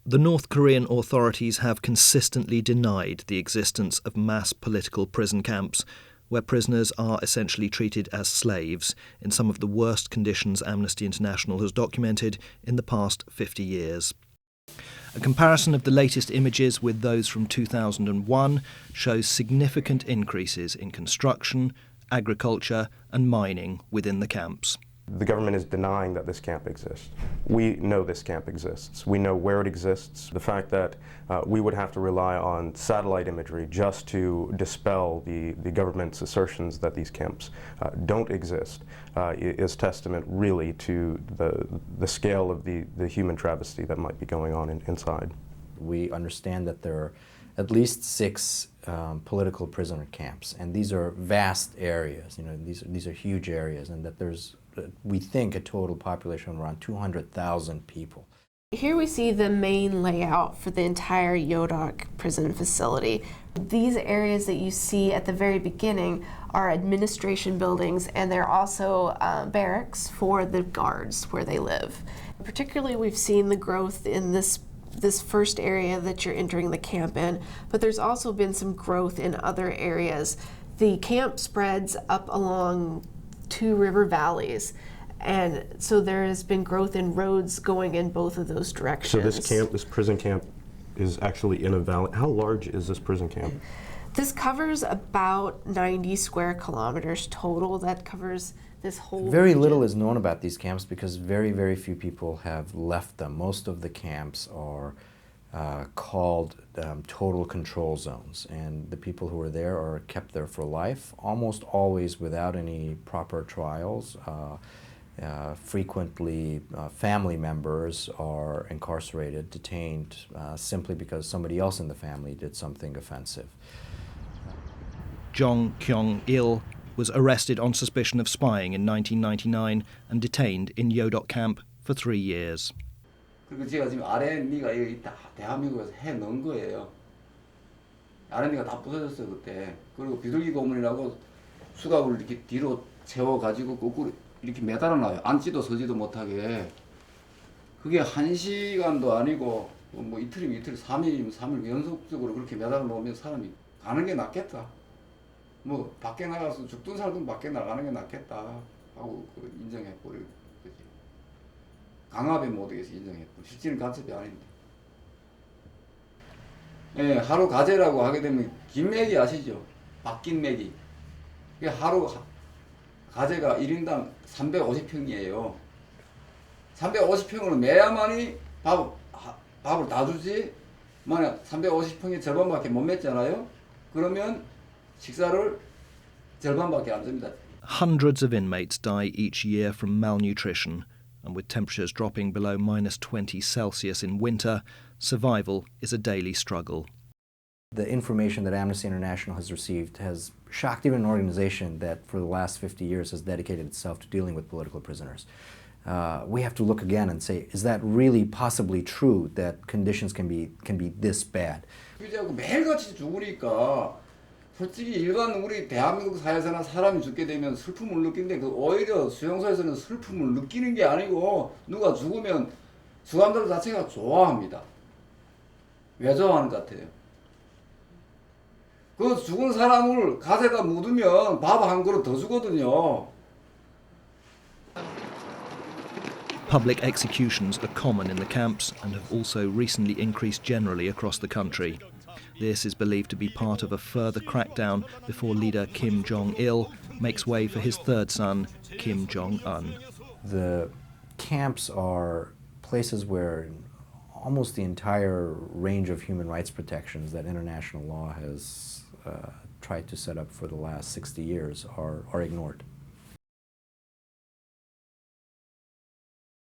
The North Korean authorities have consistently denied the existence of mass political prison camps, where prisoners are essentially treated as slaves in some of the worst conditions Amnesty International has documented in the past 50 years. A comparison of the latest images with those from 2001 shows significant increases in construction, agriculture and mining within the camps. The government is denying that this camp exists. We know this camp exists. We know where it exists. The fact that we would have to rely on satellite imagery just to dispel the government's assertions that these camps don't exist is testament really to the scale of the human travesty that might be going on inside. We understand that there are at least 6 political prisoner camps, and these are vast areas. These are huge areas, and that there's, we think, a total population of around 200,000 people. Here we see the main layout for the entire Yodok prison facility. These areas that you see at the very beginning are administration buildings, and they're also barracks for the guards where they live. Particularly, we've seen the growth in this first area that you're entering the camp in, but there's also been some growth in other areas. The camp spreads up along 2 river valleys, and so there has been growth in roads going in both of those directions. So this prison camp is actually in a valley. How large is this prison camp? This covers about 90 square kilometers total. That covers this whole Very region. little is known about these camps because very, very few people have left them. Most of the camps are called total control zones, and the people who are there are kept there for life, almost always without any proper trials. Frequently, family members are incarcerated, detained, simply because somebody else in the family did something offensive. Jong Kyung-il was arrested on suspicion of spying in 1999 and detained in Yodok camp for 3 years. 그리고 제가 지금 RNB가 여기 대한민국에서 해 넣은 거예요. RNB가 다 부서졌어요 그때. 그리고 비둘기 고문이라고 수갑을 이렇게 뒤로 채워 가지고 거꾸로 이렇게 매달아 놔요. 앉지도 서지도 못하게. 그게 1시간도 아니고 뭐 이틀이면 이틀, 3일이면 3일 연속적으로 그렇게 매달아 놓으면 사람이 가는 게 낫겠다. 뭐 밖에 나가서 죽든 살든 밖에 나가는 게 낫겠다 하고 인정해 버리고. 강압에 못 의해서 인정했고 실질은 간첩이 아닌데. 예, 하루 가제라고 하게 되면 김매기 아시죠? 바뀐 매기. 하루 가제가 1인당 350평이에요. 350평으로 매야만이 밥을 다 주지. 만약 350평의 절반밖에 못 맺잖아요. 그러면 식사를 절반밖에 안 줍니다. Hundreds of inmates die each year from malnutrition, and with temperatures dropping below -20 Celsius in winter, survival is a daily struggle. The information that Amnesty International has received has shocked even an organization that for the last 50 years has dedicated itself to dealing with political prisoners. We have to look again and say, is that really possibly true that conditions can be this bad? 매일같이 죽으니까 솔직히 일반 우리 대한민국 사회에서나 사람이 죽게 되면 슬픔을 느끼는데 그 오히려 수용소에서는 슬픔을 느끼는 게 아니고 누가 죽으면 수감자들 자체가 좋아합니다. 왜 좋아하는 것 같아요? 그 죽은 사람을 가재가 묻으면 밥 한 그릇 더 주거든요. Public executions are common in the camps and have also recently increased generally across the country. This is believed to be part of a further crackdown before leader Kim Jong-il makes way for his 3rd son, Kim Jong-un. The camps are places where almost the entire range of human rights protections that international law has tried to set up for the last 60 years are ignored.